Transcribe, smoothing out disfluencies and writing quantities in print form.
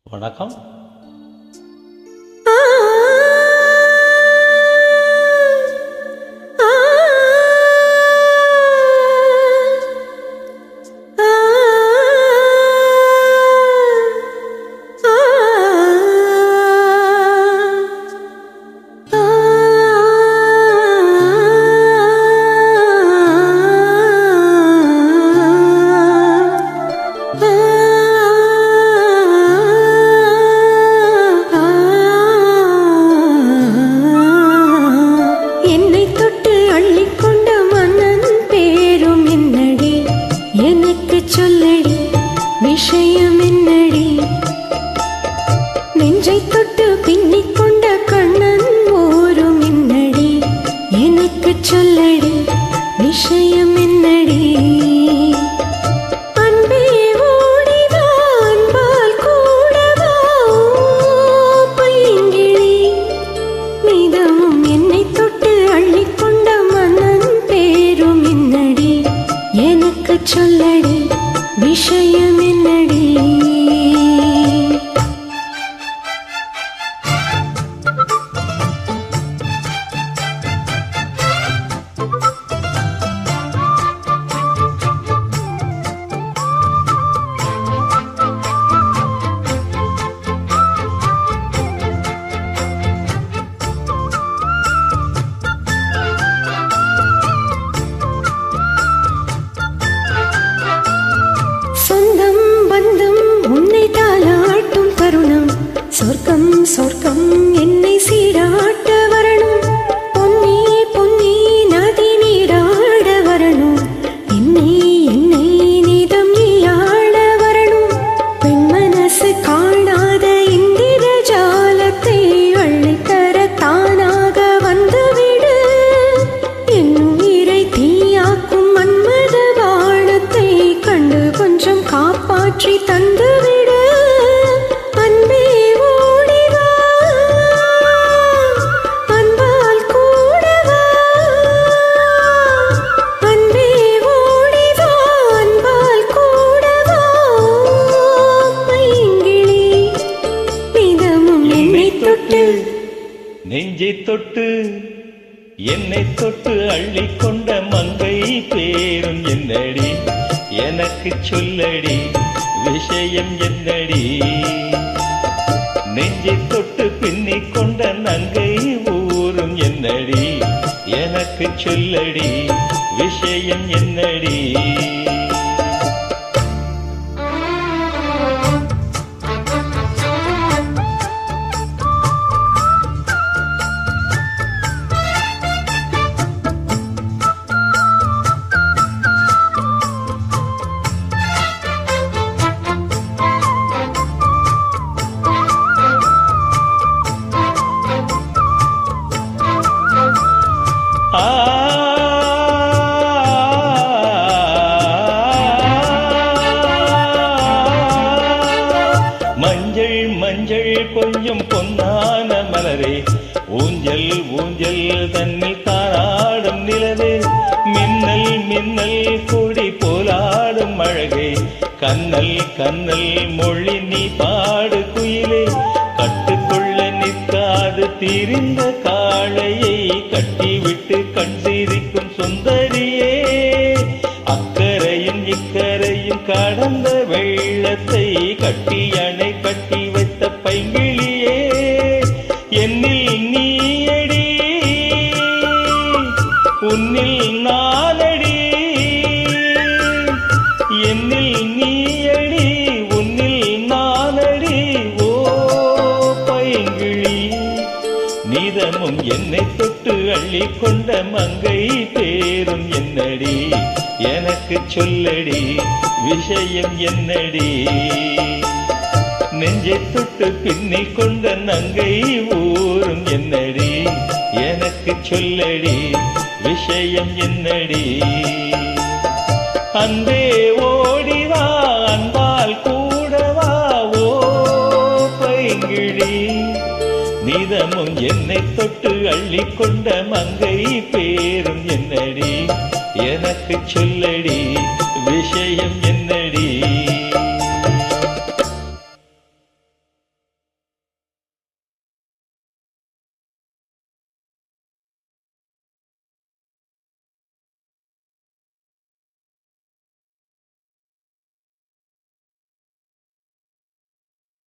வணக்கம். சொல்லடி விஷயம் என்னடி நெஞ்சை தொட்டு பின்னிக் கொண்ட கண்ணன் ஓரும் என்னடி எனக்கு சொல்லடி விஷயம் என்னடி அன்பே ஓடிவா அன்பால் கூடவா பைங்கிளி மிதமும் என்னை தொட்டு அள்ளிக்கொண்ட மன்னன் பேரும் என்னடி எனக்கு சொல்லடி விஷயம் என்னடி சொந்தம் பந்தம் உன்னை தாளாட்டும் தருணம் சொர்க்கம் சொர்க்கம் என்னை சீராட்ட வரணும் பொன்னி பொன்னி நதி நீராட வரணும் என்னை என்னை நீதம் நீயாட வரணும் பெண் மனசு காணாத இந்திர ஜாலத்தை அள்ளித்தர தானாக வந்துவிடு என் உயிரை தீயாக்கும் மன்மத வானத்தை கண்டு கொஞ்சம் காப்பாற்றி தந்துவிடு அன்பே ஓடிவா அன்பால் கூடவா அன்பே ஓடிவா அன்பால் கூடவா பைங்கிளி மிதமும் என்னை தொட்டு நெஞ்சை தொட்டு என்னை தொட்டு அள்ளிக்கொண்ட மங்கை பேரும் என்னடி எனக்கு சொல்லடி விஷயம் என்னடி நெஞ்சை தொட்டு பின்னிக் கொண்ட நங்கை ஊரும் என்னடி எனக்கு சொல்லடி விஷயம் என்னடி மஞ்சள் மஞ்சள் கொஞ்சம் பொன்னான மலரே ஊஞ்சல் ஊஞ்சல் தன்னில் தாராடும் நிலவே மின்னல் மின்னல் கொடி போலாடும் அழகே கண்ணல் கண்ணல் மொழி நீ பாடு குயிலே கட்டுக்கொள்ள நிற்காது திரிந்த காளையை கட்டிவிட்டு கண் சிரிக்கும் சுந்தரியே அக்கரையும் இக்கரையும் கடந்த வெள்ளத்தை கட்டி அணை கட்டி வைத்த பைங்கிளியே என்னில் நீயடி உன்னில் நானடி என்னில் நீயடி உன்னில் நானடி ஓ பைங்கிளி நீதமும் என்னை தொட்டு அள்ளிக்கொண்ட மங்கை பேரும் என்னடி எனக்கு சொல்லடி விஷயம் என்னடி நெஞ்சை தொட்டு பின்னிக் கொண்ட நங்கை ஊரும் என்னடி எனக்கு சொல்லடி விஷயம் என்னடி அன்பே ஓடிவா அன்பால் கூடவா ஓ பைங்கிளி நீதமும் என்னை தொட்டு அள்ளிக்கொண்ட மங்கை பேரும் என்னடி எனக்கு சொல்லடி விஷயம் என்ன